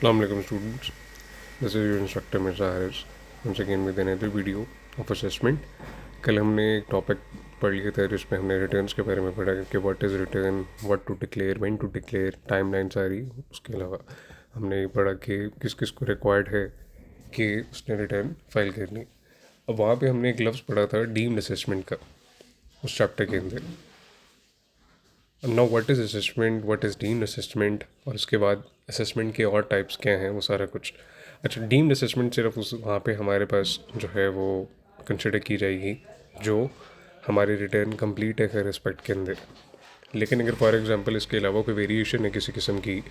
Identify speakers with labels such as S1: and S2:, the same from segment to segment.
S1: Assalamualaikum students, this is your instructor Mirza Haris once again with another video of assessment। कल हमने एक topic पढ़ लिया था जिसमें हमने रिटर्न्स के बारे में पढ़ा कि what is return, what to declare, when to declare, timeline सारी। उसके अलावा हमने ये पढ़ा कि किस किस को रिक्वायर्ड है कि उसने रिटर्न फाइल करनी। अब वहाँ पे हमने एक लफ्ज़ पढ़ा था डीम्ड असेसमेंट का उस चैप्टर के अंदर। Now what is assessment, what is deemed assessment, और उसके बाद असेसमेंट के और टाइप्स क्या हैं, वो सारा कुछ। अच्छा, डीम्ड असेसमेंट सिर्फ उस वहाँ पे हमारे पास जो है वो कंसिडर की जाएगी जो हमारी रिटर्न कंप्लीट है हर एस्पेक्ट के अंदर। लेकिन अगर फॉर एग्जांपल इसके अलावा कोई वेरिएशन है किसी किस्म की,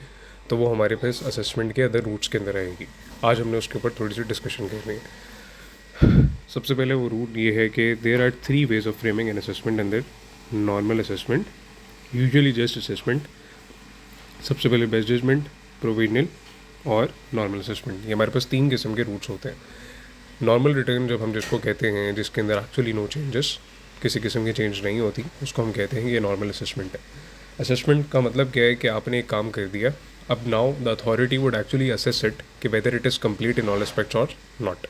S1: तो वो हमारे पास असेसमेंट के अदर रूट्स के अंदर आएगी। आज हमने उसके ऊपर थोड़ी सी डिस्कशन करनी है। सबसे पहले वो रूट ये है कि there are 3 ways of framing an assessment अंदर normal assessment, usually just assessment. सबसे पहले बेस्ट जजमेंट, प्रोविजनल और नॉर्मल असेसमेंट। ये हमारे पास 3 किस्म के रूट्स होते हैं। नॉर्मल रिटर्न जब हम जिसको कहते हैं, जिसके अंदर एक्चुअली नो चेंजेस, किसी किस्म की चेंज नहीं होती, उसको हम कहते हैं ये नॉर्मल असेसमेंट है। असेसमेंट का मतलब क्या है कि आपने एक काम कर दिया, अब now the authority would actually assess it कि whether it is complete in all aspects और नॉट।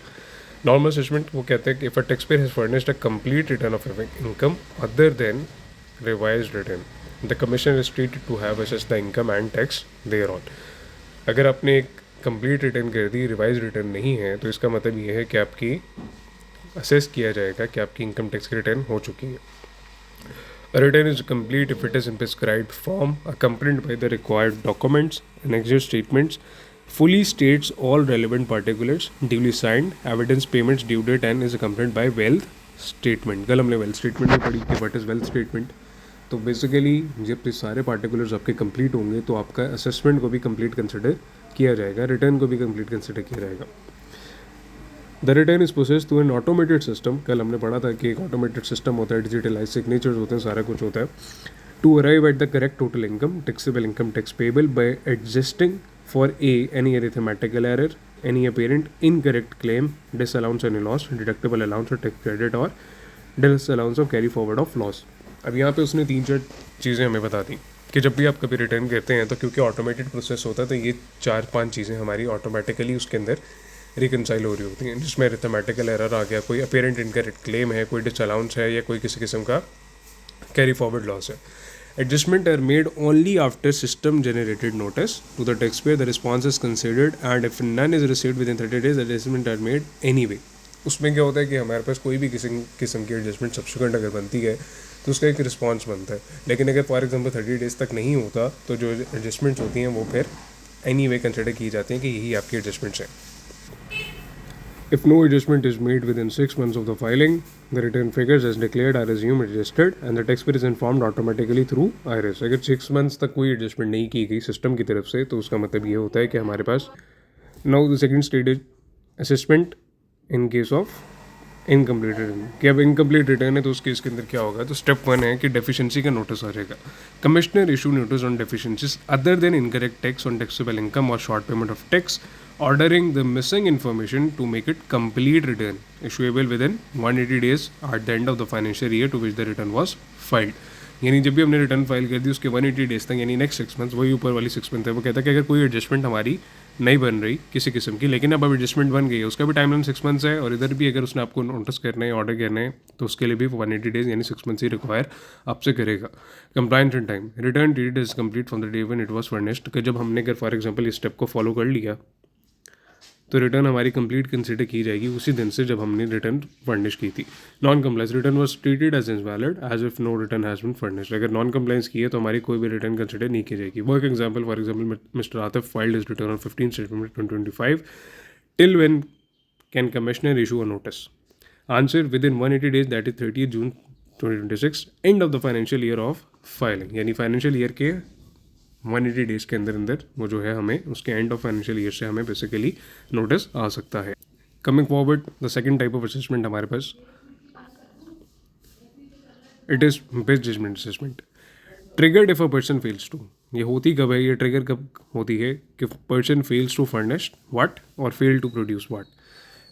S1: नॉर्मल असेसमेंट वो कहते हैं कि if a tax payer has furnished a complete return of income other than revised return, the commission is treated to have assess the income and tax there on. अगर आपने एक complete return कर दी, revise return नहीं है, तो इसका मतलब ये है कि आपकी असेस किया जाएगा कि आपकी इनकम टैक्स की रिटर्न हो चुकी है। A return is complete if it is in prescribed form, accompanied by the required documents, annexed statements, fully states all relevant particulars, duly signed, evidence payments due date, and is accompanied by wealth statement। कल हमने wealth statement में पढ़ी कि what is wealth statement। तो basically जब ये सारे particulars आपके कंप्लीट होंगे तो आपका असेसमेंट को भी कंप्लीट कंसिडर किया जाएगा, रिटर्न को भी कंप्लीट कंसिडर किया जाएगा। The return is process through an automated system. कल हमने पढ़ा था कि एक ऑटोमेटेड सिस्टम होता है, डिजिटलाइज सिग्नेचर्स होते हैं, सारा कुछ होता है। To arrive at the correct total income, taxable income, tax payable by adjusting for any arithmetical error, any apparent incorrect claim, disallowance any loss, deductible allowance और टैक्स क्रेडिट और disallowance of carry forward of loss. अब यहाँ पे उसने 3-4 चीज़ें हमें बता दी कि जब भी आप कभी रिटर्न करते हैं तो क्योंकि ऑटोमेटेड प्रोसेस होता है तो ये 4-5 चीज़ें हमारी ऑटोमेटिकली उसके अंदर रिकनसाइल हो रही होती हैं, जिसमें अरिथमेटिकल एरर आ गया, कोई अपेरेंट इनकरेक्ट क्लेम है, कोई डिसअलाउंस है, या कोई किसी किस्म का कैरी फॉरवर्ड लॉस है। Adjustment are made only after system generated notice to the tax payer, the response is considered and if none is received within 30 days adjustment are made anyway. उसमें क्या होता है कि हमारे पास कोई भी किसी किस्म की एडजस्टमेंट सब्सिक्वेंट अगर बनती है तो उसका एक रिस्पॉन्स बनता है। लेकिन अगर फॉर एग्जांपल 30 days तक नहीं होता तो जो एडजस्टमेंट्स होती हैं वो फिर एनी वे कंसिडर की जाती हैं कि यही आपकी एडजस्टमेंट्स हैं। If no adjustment is made within 6 months of the filing, the return figures as declared are assumed adjusted and the taxpayer is informed automatically through IRS। अगर 6 months तक कोई एडजस्टमेंट नहीं की गई सिस्टम की तरफ से तो उसका मतलब ये होता है कि हमारे पास now the second stage is assessment in case of incomplete return. कि अब इनकम्प्लीट रिटर्न है तो उस केस के अंदर क्या होगा, तो स्टेप 1 है कि डेफिशिएंसी का नोटिस आ जाएगा। Commissioner issue notice on deficiencies other than incorrect tax on taxable income और short payment of tax, ordering the missing information to make it complete return issuable within 180 days at the end of the financial year to which the return was filed। यानी जब भी हमने return file कर दी उसके 180 days तक, यानी next 6 months, वही ऊपर वाली 6 मंथ है, वो कहता है कि अगर कोई एडजस्टमेंट हमारी नहीं बन रही किसी किस्म की, लेकिन अब एडजस्टमेंट बन गई है, उसका भी टाइमलाइन 6 मंथ्स है, और इधर भी अगर उसने आपको नोटिस करना है, ऑर्डर करना है, तो उसके लिए भी 180 डेज यानी 6 मंथ्स ही रिक्वायर आपसे करेगा। Compliance in time, return date is complete from the day when it was furnished. कि जब हमने अगर फॉर एग्जांपल इस स्टेप को फॉलो कर लिया तो रिटर्न हमारी कंप्लीट कंसिडर की जाएगी उसी दिन से जब हमने रिटर्न फर्निश की थी। Non compliance, return was treated as invalid as if no return has been furnished. अगर नॉन कंप्लाइंस की है तो हमारी कोई भी रिटर्न कंसिडर नहीं की जाएगी। Work example, for example mister Atif filed his return on 15 September 2025, till when can commissioner issue a notice, answer with in 180 days that is 30 June 2026, and of the financial year of filing. यानी financial year के 180 days के अंदर अंदर वो जो है हमें उसके एंड ऑफ फाइनेंशियल ईयर से हमें बेसिकली नोटिस आ सकता है। Coming forward, the second type of assessment हमारे पास it is best judgement assessment. Triggered if a person fails to, ये होती कब है, ये ट्रिगर कब होती है कि person fails to furnish what और fail to produce what.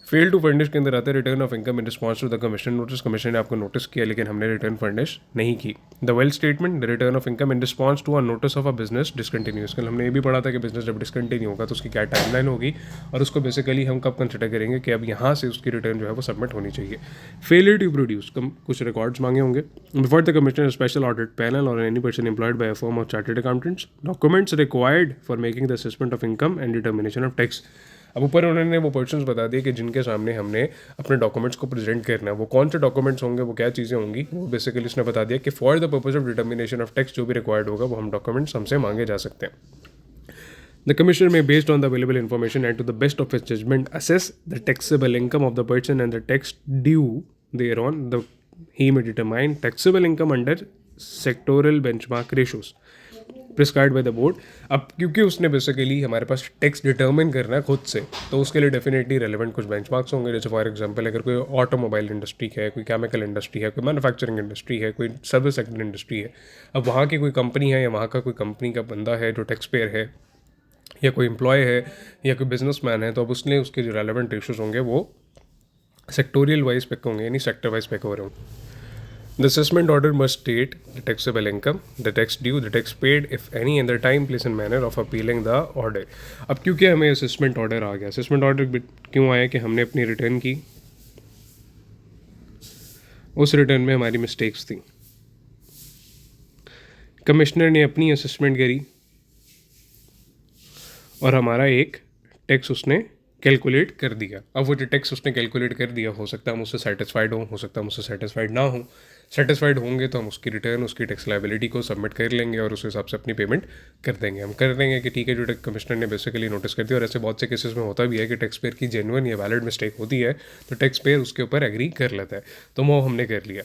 S1: Fail to furnish के अंदर आता है return of income in response to the commission notice. Commission ने आपको नोटिस किया लेकिन हमने रिटर्न फर्निश नहीं की। The well statement, the return of income in response to a notice of a business discontinues. कल हमने ये भी पढ़ा था कि बिजनेस जब डिसकंटिन्यू होगा तो उसकी क्या टाइमलाइन होगी और उसको बेसिकली हम कब कंसिडर करेंगे कि अब यहाँ से उसकी रिटर्न जो है वो सबमिट होनी चाहिए। फेलियर टू प्रोड्यूस, कुछ रिकॉर्ड्स मांगे होंगे before the commissioner special audit panel और any person employed by a firm of chartered accountants, documents required for making the assessment of income and determination of tax. अब ऊपर उन्होंने वो persons बता दिए कि जिनके सामने हमने अपने डॉक्यूमेंट्स को प्रेजेंट करना है, वो कौन से डॉक्यूमेंट्स होंगे, वो क्या चीज़ें होंगी। वो बेसिकली उसने बता दिया कि for the purpose of determination of tax जो भी रिक्वायर्ड होगा वो हम डॉक्यूमेंट्स हमसे मांगे जा सकते हैं। The Commissioner may, based on the available information and to the best of its judgment, assess the taxable income of the person and the tax due thereon. He may determine taxable income under sectoral benchmark ratios prescribed by the board. अब क्योंकि उसने basically हमारे पास tax determine करना है खुद से, तो उसके लिए डेफिनेटली रेलेवेंट कुछ बेंचमार्क्स होंगे। जैसे फॉर एग्जांपल अगर कोई ऑटोमोबाइल इंडस्ट्री है, कोई केमिकल इंडस्ट्री है, कोई मैन्युफैक्चरिंग इंडस्ट्री है, कोई सर्विस सेक्टर इंडस्ट्री है, अब वहाँ की कोई कंपनी है या वहाँ का कोई कंपनी का बंदा है जो टैक्स पेयर है या कोई एम्प्लॉय है या कोई बिजनेसमैन है, तो अब उसने उसके जो रेलेवेंट रेशियोज होंगे वो सेक्टोरियल वाइज पिक होंगे, यानी सेक्टर वाइज पिक हो रहे होंगे। The assessment order must state the taxable income, the tax due, the tax paid, if any, and the time, place and manner of appealing the order. अब क्योंकि हमें assessment order आ गया, assessment order क्यों आया कि हमने अपनी रिटर्न की, उस रिटर्न में हमारी मिस्टेक्स थी, कमिश्नर ने अपनी असेसमेंट करी और हमारा एक टैक्स उसने कैलकुलेट कर दिया। अब वो जो टैक्स उसने कैलकुलेट कर दिया, हो सकता है हम उससे सेटिस्फाइड हो सकता है हम उससे सेटिस्फाइड ना हो। सेटिस्फाइड होंगे तो हम उसकी रिटर्न, उसकी टैक्स लायबिलिटी को सबमिट कर लेंगे और उस हिसाब से अपनी पेमेंट कर देंगे। हम कर देंगे कि ठीक है, जो टैक्स कमिश्नर ने बेसिकली नोटिस कर दिया, और ऐसे बहुत से केसेस में होता भी है कि टैक्स पेयर की जेन्युइन या वैलिड मिस्टेक होती है तो टैक्स पेयर उसके ऊपर एग्री कर लेता है, तो वो हमने कर लिया।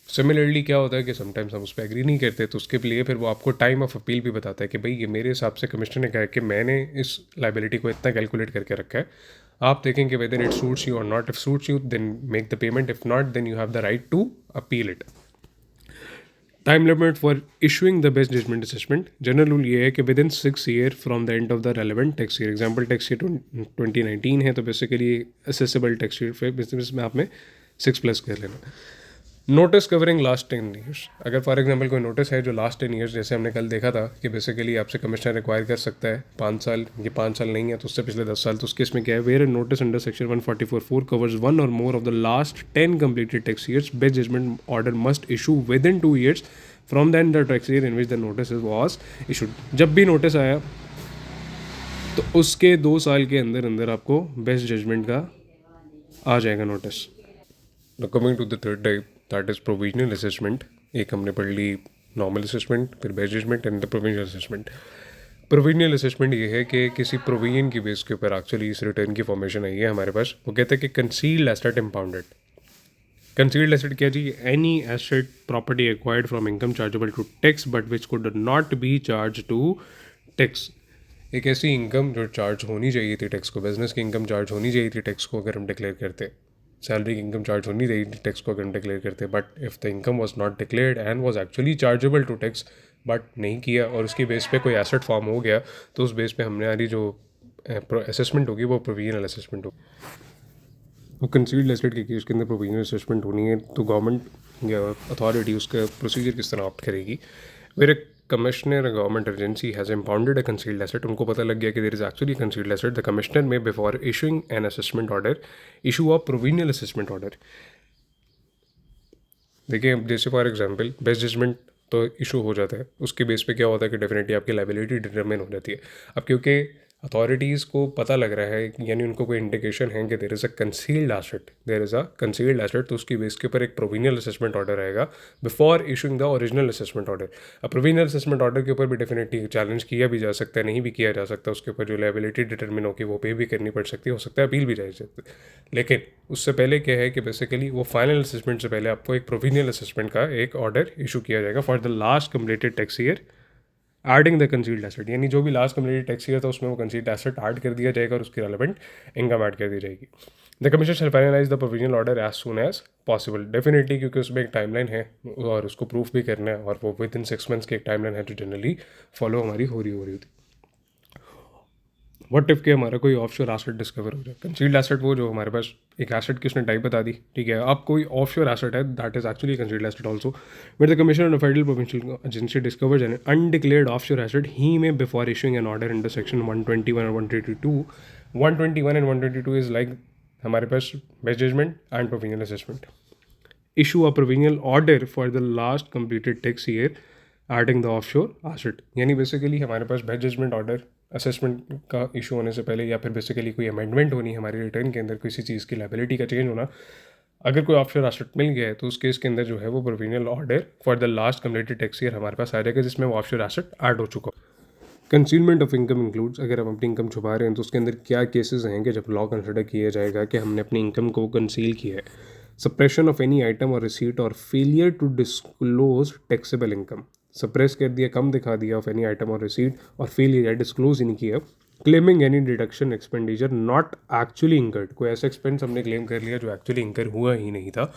S1: सिमिलरली क्या होता है कि समटाइम्स हम उस पर एग्री नहीं करते, तो उसके लिए फिर वो आपको टाइम ऑफ अपील भी बताता है कि भाई ये मेरे हिसाब से कमिश्नर ने कहा कि मैंने इस लाइबिलिटी को इतना कैलकुलेट करके रखा है, आप देखेंगे वेदर इट सूट्स यू और not. If suits you then make the payment, if not then you have the right to appeal it. Time limit for issuing the best judgement assessment, general rule ये है कि within 6 year from the end of the relevant tax year. Example tax year 2019 है, तो basically assessable tax year फिर business में आपने 6+ कर लेना। नोटिस कवरिंग लास्ट 10 ईयर्स, अगर फॉर एग्जांपल कोई नोटिस है जो लास्ट 10 ईयर्स, जैसे हमने कल देखा था कि बेसिकली आपसे कमिश्नर रिक्वायर कर सकता है 5 साल, ये 5 साल नहीं है तो उससे पिछले 10 साल, तो उसके इसमें क्या है, where notice under section 144(4) covers 1 और more of the last 10 completed tax years, best judgement order must issue within 2 years from than the tax year in which the notice was issued. जब भी notice आया तो उसके 2 साल के अंदर अंदर आपको बेस्ट जजमेंट का आ जाएगा notice. Coming to the third type, that is provisional assessment. एक हमने पढ़ ली नॉर्मल असेसमेंट, फिर best judgement and the provisional assessment. Provisional assessment ये है कि किसी प्रोविजन की बेस के ऊपर एक्चुअली इस रिटर्न की फॉर्मेशन आई है हमारे पास। वो कहते हैं कि concealed asset impounded. Concealed asset क्या जी, any asset property acquired from income chargeable to tax but which could not be charge to tax. एक ऐसी इनकम जो चार्ज होनी चाहिए थी टैक्स को, बिजनेस की इनकम चार्ज होनी चाहिए थी टैक्स को अगर हम डिक्लेयर करते, सैलरी की इनकम चार्ज होनी चाहिए टैक्स को अगर हम डिक्लेयर करते, but if the income was not declared and was actually chargeable to tax but नहीं किया और उसकी बेस पे कोई एसेट फॉर्म हो गया, तो उस बेस पे हमारी जो असेसमेंट होगी वो प्रोविजनल असेसमेंट होगी। वो कंसील्ड एसेट के केस के अंदर प्रोविजनल असेसमेंट होनी है, तो गवर्नमेंट या अथॉरिटी उसका प्रोसीजर किस तरह ऑप्ट करेगी। Where commissioner government agency has impounded a concealed asset, उनको पता लग गया कि there is actually concealed asset, the commissioner में before issuing an assessment order issue a provisional assessment order. देखिए जैसे फॉर एग्जांपल बेस्ट जजमेंट तो इशू हो जाता है, उसके बेस पे क्या होता है कि डेफिनेटली आपकी लायबिलिटी डिटरमिन हो जाती है। अब क्योंकि अथॉरिटीज़ को पता लग रहा है, यानी उनको कोई इंडिकेशन है कि there is a concealed asset, there is a concealed asset, तो उसकी बेस के ऊपर एक प्रोविजनल असेसमेंट ऑर्डर आएगा before issuing the original assessment order. अब प्रोविजनल असेसमेंट ऑर्डर के ऊपर भी डेफिनेटली चैलेंज किया भी जा सकता है, नहीं भी किया जा सकता, उसके ऊपर जो लायबिलिटी डिटरमिन होगी वो पे भी करनी पड़ सकती है, हो सकता है अपील भी जा सकती है। लेकिन उससे पहले क्या है कि बेसिकली वो फाइनल असेसमेंट से पहले आपको एक प्रोविजनल असेसमेंट का एक ऑर्डर इशू किया जाएगा for the last completed tax year adding the concealed asset, यानी जो भी लास्ट कंप्लीटेड टैक्स ईयर था उसमें वो कंसील्ड एसेट ऐड कर दिया जाएगा और उसकी रेलेवेंट इनकम ऐड कर दी जाएगी। The commissioner shall finalise the provisional order as soon as possible, definitely क्योंकि उसमें एक टाइमलाइन है और उसको प्रूफ भी करना है, और वो विद इन 6 मंथ्स की एक टाइमलाइन है जो जनरली फॉलो हमारी हो रही होती। व्हाट इफ़ के हमारा कोई ऑफशोर एसेट डिस्कवर हो जाए। कंसील्ड एसेट वो जो हमारे पास एक एसेट की उसने टाइप बता दी, ठीक है। अब कोई ऑफशोर एसेट है that is actually concealed asset also, but the commissioner of federal provincial agency discovers an undeclared offshore asset ही में before issuing an order under section 121 और 122। 121 एंड 122 इज लाइक हमारे पास best judgement and provisional assessment. Issue a provisional order for the last completed tax year adding the offshore asset, यानी basically हमारे पास best judgement order assessment का issue होने से पहले या फिर बेसिकली कोई अमेंडमेंट होनी हमारी रिटर्न के अंदर, किसी चीज़ की लायबिलिटी का चेंज होना, अगर कोई ऑफशोर एसेट मिल गया है तो उस केस के अंदर जो है वो provisional order for the last completed tax year हमारे पास आ जाएगा जिसमें वो ऑफशोर एसेट ऐड हो चुका हो। कंसीलमेंट ऑफ इनकम इंक्लूड्स, अगर हम अपनी इनकम छुपा रहे हैं तो उसके अंदर क्या केसेस हैं कि जब लॉ कंसिडर किया जाएगा कि हमने अपनी इनकम को कंसील किया है। सप्रेशन ऑफ एनी आइटम और रिसीट और failure to disclose taxable income, suppress कर दिया, कम दिखा दिया ऑफ एनी आइटम और रिसीट और फेलियर या डिस्क्लोज ही नहीं किया। Claiming any deduction expenditure not actually incurred, कोई ऐसा एक्सपेंस हमने क्लेम कर लिया जो एक्चुअली इंकर हुआ ही नहीं था।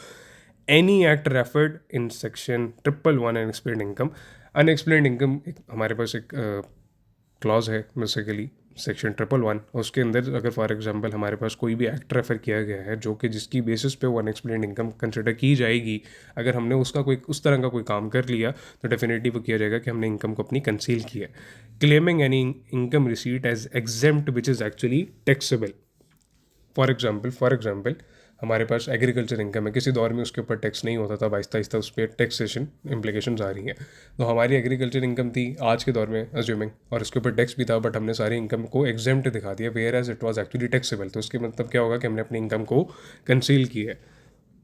S1: Any act referred in section 111 unexplained income, unexplained income हमारे पास एक क्लॉज है बेसिकली सेक्शन 111, उसके अंदर अगर फॉर एग्जांपल हमारे पास कोई भी एक्ट रेफर किया गया है जो कि जिसकी बेसिस पे वो अनएक्सप्लेन्ड इनकम कंसिडर की जाएगी, अगर हमने उसका कोई उस तरह का कोई काम कर लिया तो डेफिनेटली वो किया जाएगा कि हमने इनकम को अपनी कंसील किया है। Claiming any income receipt as exempt which is actually taxable. For example हमारे पास एग्रीकल्चर इनकम है, किसी दौर में उसके ऊपर टैक्स नहीं होता था, आहिस्ता आहिस्ता उस पर टैक्सेशन इम्प्लीकेशंस आ रही हैं। तो हमारी एग्रीकल्चर इनकम थी आज के दौर में अज्यूमिंग, और उसके ऊपर टैक्स भी था, बट हमने सारी इनकम को एग्जेम्प्ट दिखा दिया whereas it was actually taxable. तो उसके मतलब क्या होगा कि हमने अपनी इनकम को कंसील किया है।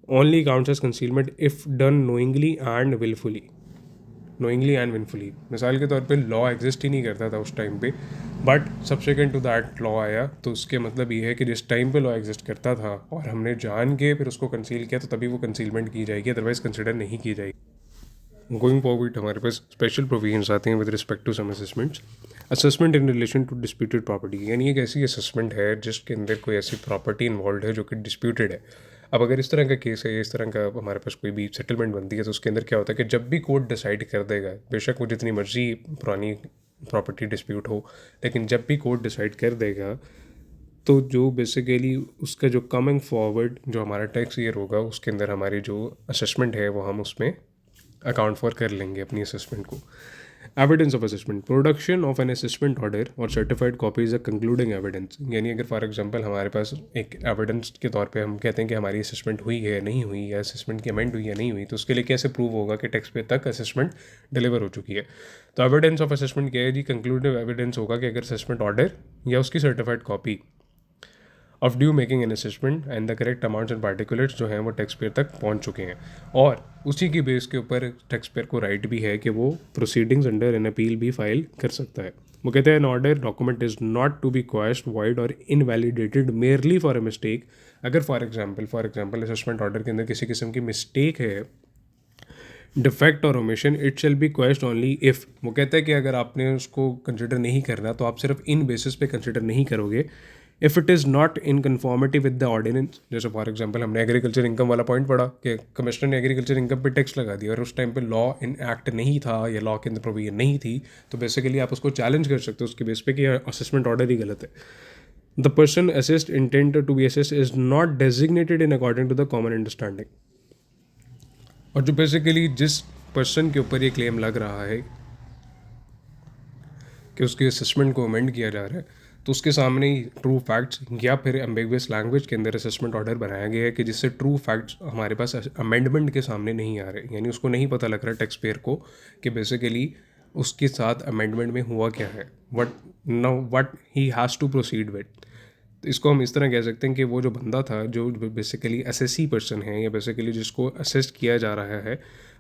S1: Only counts as concealment if done knowingly and wilfully, knowingly and wilfully. मिसाल के तौर पे लॉ एग्जिस्ट ही नहीं करता था उस टाइम पे, but subsequent to that law आया, तो उसके मतलब ये है कि जिस टाइम पे लॉ एग्जिस्ट करता था और हमने जान के फिर उसको कंसील किया तो तभी वो कंसीलमेंट की जाएगी, अदरवाइज कंसिडर नहीं की जाएगी। गोइंग फॉरवर्ड हमारे पास स्पेशल प्रोविजंस आते हैं with respect to some assessments. Assessment in relation to disputed property, यानी एक ऐसी असेसमेंट है जिसके अंदर कोई ऐसी प्रॉपर्टी इन्वॉल्व है जो कि डिस्प्यूटेड है। अब अगर इस तरह का केस है, इस तरह का हमारे पास कोई भी सेटलमेंट बनती है, तो उसके अंदर क्या होता है कि जब भी कोर्ट डिसाइड कर देगा, बेशक वो जितनी मर्जी पुरानी प्रॉपर्टी डिस्प्यूट हो, लेकिन जब भी कोर्ट डिसाइड कर देगा तो जो बेसिकली उसका जो कमिंग फॉरवर्ड जो हमारा टैक्स ईयर होगा उसके अंदर हमारी जो असेसमेंट है वो हम उसमें अकाउंट फॉर कर लेंगे अपनी असेसमेंट को। Evidence of assessment, production of an assessment order और certified copy is a concluding evidence, यानी अगर फॉर एग्जांपल हमारे पास एक एविडेंस के तौर पे हम कहते हैं कि हमारी असेसमेंट हुई है नहीं हुई, या असेसमेंट की अमेंड हुई है नहीं हुई, तो उसके लिए कैसे प्रूव होगा कि टैक्स पे तक असेसमेंट डिलीवर हो चुकी है। तो एविडेंस ऑफ असेसमेंट क्या है जी? कंक्लूडिव एविडेंस होगा कि अगर असेसमेंट ऑर्डर या उसकी certified copy of due making an assessment and the correct amounts and particulars जो हैं वो टैक्स पेयर तक पहुंच चुके हैं, और उसी की बेस के ऊपर टैक्स पेयर को राइट भी है कि वो प्रोसीडिंग्स अंडर एन अपील भी फाइल कर सकता है। वो कहते हैं an order document is not to be quashed void और invalidated merely for a mistake. अगर फॉर एग्जाम्पल असेसमेंट ऑर्डर के अंदर किसी किस्म की मिस्टेक है, डिफेक्ट और omission, it shall be quashed only if, वो कहता है कि अगर आपने उसको कंसिडर नहीं करना तो आप सिर्फ इन बेसिस पे कंसिडर नहीं करोगे if it is not in conformity with the ordinance. जैसे फॉर एग्जांपल हमने एग्रीकल्चर इनकम वाला पॉइंट पढ़ा कि कमिश्नर ने एग्रीकल्चर इनकम पे टैक्स लगा दिया और उस टाइम पे लॉ इन एक्ट नहीं था या लॉ के अंदर प्रोविजन नहीं थी, तो बेसिकली आप उसको चैलेंज कर सकते हो उसके बेस पे कि असेसमेंट ऑर्डर ही गलत है। The person assessed intent to be assessed is not designated in according to the common understanding, और जो बेसिकली जिस पर्सन के ऊपर ये क्लेम लग रहा है कि उसके असेसमेंट को अमेंड किया जा रहा है, तो उसके सामने ही ट्रू फैक्ट्स या फिर एम्बिगुअस लैंग्वेज के अंदर असेसमेंट ऑर्डर बनाया गया है कि जिससे ट्रू फैक्ट्स हमारे पास अमेंडमेंट के सामने नहीं आ रहे, यानी उसको नहीं पता लग रहा टैक्स पेयर को कि बेसिकली उसके साथ अमेंडमेंट में हुआ क्या है, what he has to proceed with. तो इसको हम इस तरह कह सकते हैं कि वो जो बंदा था जो बेसिकली असेसी पर्सन है या बेसिकली जिसको असेस्ट किया जा रहा है,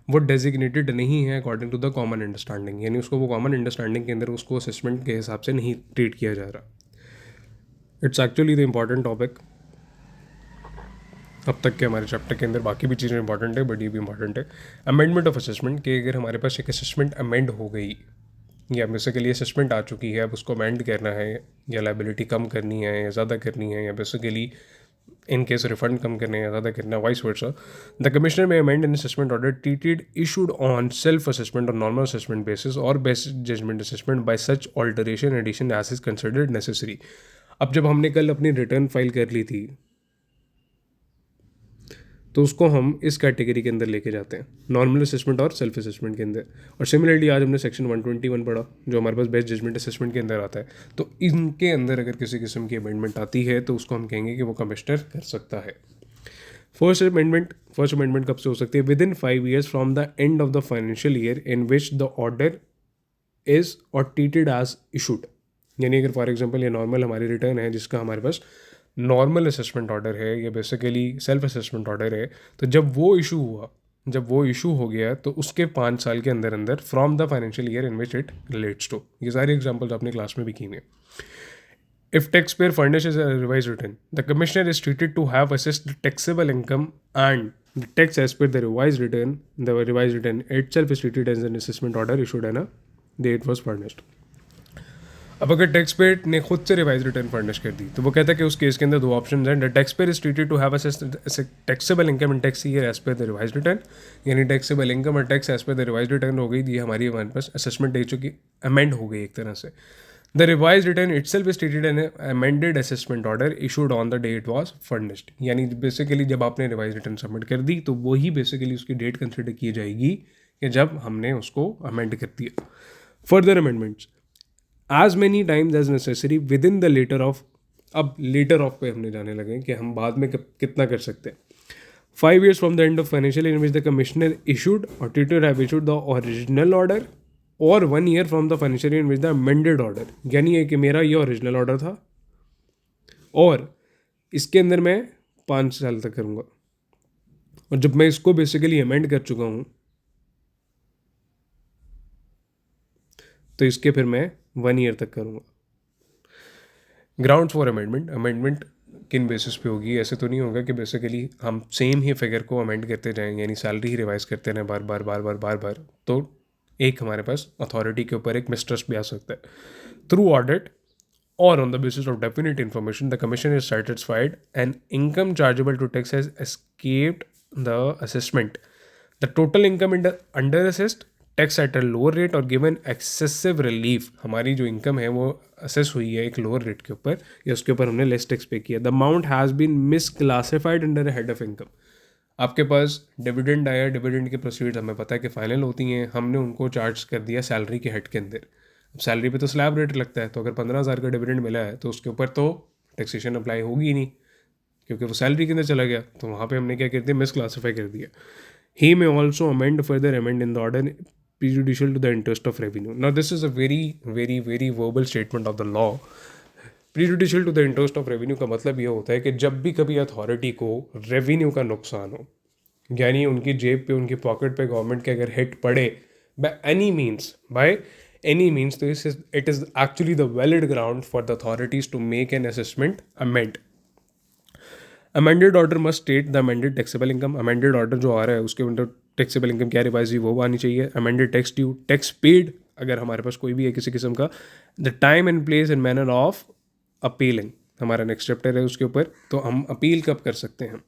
S1: वो डेजिग्नेटेड नहीं है according to the common understanding, यानी उसको वो कॉमन अंडरस्टैंडिंग के अंदर उसको असेसमेंट के हिसाब से नहीं ट्रीट किया जा रहा। It's actually the important topic. अब तक के हमारे चैप्टर के अंदर बाकी भी चीज़ें इंपॉर्टेंट है, बट ये भी इंपॉर्टेंट है। अमेंडमेंट ऑफ असेसमेंट कि अगर हमारे पास एक असेसमेंट अमेंड हो गई या बेसिकली असेसमेंट आ चुकी है, अब उसको अमेंड करना है या लाइबिलिटी कम करनी है या ज़्यादा करनी है, या बेसिकली in case refund कम करने या ज़्यादा करना, vice versa. The commissioner may amend an assessment order treated issued on self-assessment or normal assessment basis or best judgment assessment by such alteration addition as is considered necessary. अब जब हमने कल अपनी return file कर ली थी तो उसको हम इस कैटेगरी के अंदर लेके जाते हैं, नॉर्मल असेसमेंट और सेल्फ असेसमेंट के अंदर. और सिमिलरली आज हमने सेक्शन 121 पढ़ा जो हमारे पास बेस्ट जजमेंट असेसमेट के अंदर आता है. तो इनके अंदर अगर किसी किस्म की अमेंडमेंट आती है तो उसको हम कहेंगे कि वो कमिश्नर कर सकता है. फर्स्ट अमेंडमेंट कब से हो सकती है? With in 5 years from the end of the financial year in which the order is और ट्रीटेड एज इशूड. यानी अगर फॉर एग्जाम्पल ये नॉर्मल हमारी रिटर्न है जिसका हमारे पास नॉर्मल असेसमेंट ऑर्डर है या बेसिकली सेल्फ असेसमेंट ऑर्डर है, तो जब वो इशू हो गया तो उसके 5 साल के अंदर अंदर from the financial year in which it relates to. ये सारी एग्जाम्पल्स आपने क्लास में भी की हैं. If taxpayer furnishes a revised return, the commissioner is treated to have assessed the taxable income and the tax as per the revised return. The revised return itself is treated as an assessment order issued on a day it was furnished. अब अगर tax payer ने खुद से revise return furnish कर दी तो वो कहता है कि उस केस के अंदर 2 ऑप्शन हैं. The tax payer is treated to have taxable income in tax year as per the revise return. यानी टैक्सेबल इनकम और tax as per the revise return हो गई. ये हमारी पास असेसमेंट दे चुकी, अमेंड हो गई एक तरह से. The revise return itself is treated N amended assessment order issued on the day it was furnished. यानी बेसिकली जब आपने रिवाइज रिटर्न सबमिट कर दी तो वही बेसिकली उसकी डेट कंसिडर की जाएगी कि जब हमने उसको अमेंड कर दिया. Further amendments as many times as necessary within the later of. अब later of पे हमने जाने लगे कि हम बाद में कितना कर सकते हैं. 5 years from the end of financial year in which the commissioner issued or tutor have issued the original order or 1 year from the financial year in which the amended order. यानी है कि मेरा ये ओरिजिनल ऑर्डर था और इसके अंदर मैं 5 साल तक करूँगा और जब मैं इसको बेसिकली अमेंड कर चुका हूँ तो इसके फिर मैं 1 year तक करूँगा. ग्राउंड्स फॉर अमेंडमेंट किन बेसिस पे होगी? ऐसे तो नहीं होगा कि बेसिकली हम सेम ही फिगर को अमेंड करते जाएंगे, यानी सैलरी ही रिवाइज करते रहें बार. तो एक हमारे पास अथॉरिटी के ऊपर एक मिसट्रस्ट भी आ सकता है. थ्रू ऑडिट और on the basis of definite information the commission is satisfied and income chargeable to tax has escaped the assessment. The total income in under assessed tax at a lower rate और given excessive relief. हमारी जो income है वो assess हुई है एक lower rate के ऊपर या उसके ऊपर हमने लेस टैक्स पे किया. The amount has been misclassified under head of income. आपके पास डिविडेंड आया, डिविडेंड की प्रोसीड्स हमें पता है कि फाइनल होती हैं, हमने उनको चार्ज कर दिया सैलरी के हेड के अंदर. अब सैलरी पे तो स्लैब रेट लगता है, तो अगर 15,000 का डिविडेंड मिला है तो उसके ऊपर तो टैक्सेशन अप्लाई होगी ही नहीं क्योंकि वो सैलरी के अंदर चला गया. तो वहाँ पे हमने क्या कर दिया? मिस क्लासीफाई कर दिया. He may also amend further amend in the order prejudicial to the interest of revenue. Now this is a very verbal statement of the law. Prejudicial to the interest of revenue का मतलब ये होता है कि जब भी कभी authority को रेवेन्यू का नुकसान हो, यानी उनकी जेब पे, उनकी पॉकेट पे गवर्नमेंट के अगर हिट पड़े बाय एनी मीन्स, तो it is actually the valid ground for the authorities to make an assessment amend. Amended order must state the amended taxable income. Amended order जो आ रहा है उसके अंदर टैक्सेबल इनकम क्या रिवाइज हुई वो आनी चाहिए. Amended tax due, tax paid अगर हमारे पास कोई भी है किसी किस्म का. The time and place and manner of appealing हमारा नेक्स्ट चैप्टर है उसके ऊपर, तो हम अपील कब कर सकते हैं.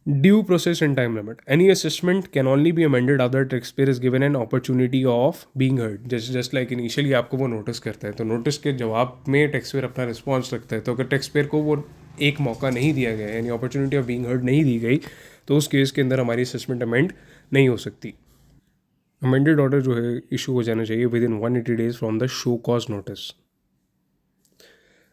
S1: Due process and time limit. Any assessment can only be amended after tax payer is given an opportunity of being heard. Just like initially आपको वो नोटिस करता है तो नोटिस के जवाब में टैक्स पेयर अपना रिस्पॉन्स रखता है. तो अगर टैक्स पेयर को वो एक मौका नहीं दिया गया यानी अपॉर्चुनिटी ऑफ बीइंग हर्ड नहीं दी गई तो उस केस के अंदर हमारी असेसमेंट अमेंड नहीं हो सकती. अमेंडेड ऑर्डर जो है इशू हो जाना चाहिए with in 180 days from the show cause notice.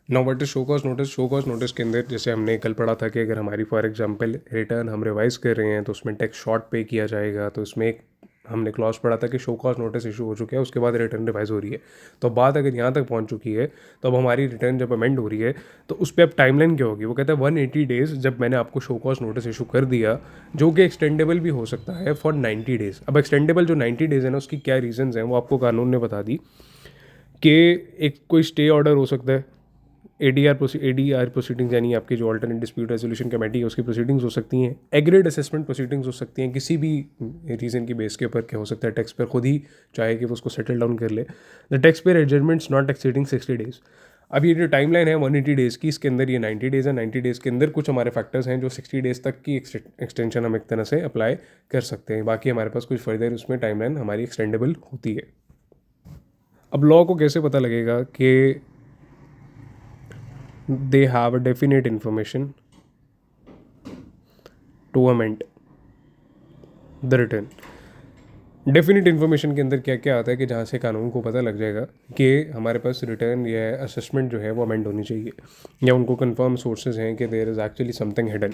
S1: Now what is show cause notice? Show cause notice के अंदर जैसे हमने कल पढ़ा था कि अगर हमारी फॉर एग्जांपल रिटर्न हम रिवाइज कर रहे हैं तो उसमें टैक्स शॉर्ट पे किया जाएगा, तो इसमें एक हमने क्लॉज पढ़ा था कि शो कॉज नोटिस इशू हो चुका है, उसके बाद रिटर्न रिवाइज हो रही है. तो बात अगर यहाँ तक पहुँच चुकी है तो अब हमारी रिटर्न जब अमेंड हो रही है तो उस पर अब टाइमलाइन क्या होगी? वो कहता है 180 days जब मैंने आपको शो कॉज नोटिस इशू कर दिया, जो कि एक्सटेंडेबल भी हो सकता है फॉर 90 days. अब एक्सटेंडेबल जो 90 days है ना उसकी क्या रीजंस हैं वो आपको कानून ने बता दी कि एक कोई स्टे ऑर्डर हो सकता है, ADR प्रोसीडिंग्स यानी आपकी जो अल्टरनेट डिस्प्यूट रेजोल्यूशन कमेटी है उसकी प्रोसीडिंग्स हो सकती हैं. एग्रीड असेसमेंट प्रोसीडिंग्स हो सकती हैं किसी भी रीज़न की बेस के ऊपर. क्या हो सकता है? टैक्स पेयर खुद ही चाहे कि वो उसको सेटल डाउन कर ले. The tax payer adjustments not exceeding 60 days. अब ये जो टाइमलाइन है 180 डेज़ की, इसके अंदर ये 90 डेज़ है, 90 डेज़ के अंदर कुछ हमारे फैक्टर्स हैं जो 60 डेज़ तक की एक्सटेंशन हम एक तरह से अप्लाई कर सकते हैं, बाकी हमारे पास कुछ फर्दर उसमें टाइमलाइन हमारी एक्सटेंडेबल होती है। अब लॉ को कैसे पता लगेगा कि they have a definite information to amend the return. Definite information के अंदर क्या क्या आता है कि जहाँ से कानून को पता लग जाएगा कि हमारे पास रिटर्न या असेसमेंट जो है वो अमेंड होनी चाहिए, या उनको कंफर्म सोर्सेज हैं कि there is actually something hidden.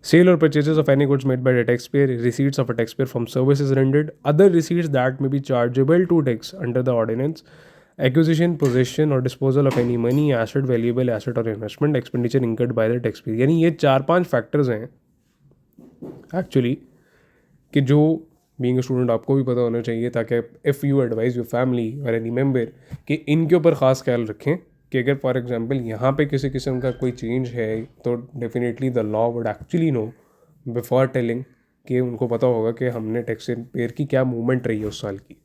S1: Sale और purchases of any goods made by the tax payer, receipts of a tax payer from services rendered, other receipts that may be chargeable to tax under the ordinance, acquisition, possession और disposal of any money, asset, valuable asset और investment expenditure incurred by the tax payer. यानी ये 4-5 factors हैं actually कि जो being a student आपको भी पता होना चाहिए, ताकि if you advise your family और एनी मेंबर कि इनके ऊपर ख़ास ख्याल रखें कि अगर फॉर एग्जांपल यहाँ पे किसी किस्म का कोई चेंज है तो definitely the law would actually know before telling, कि उनको पता होगा कि हमने टैक्स पेयर की क्या मूवमेंट रही है उस साल की।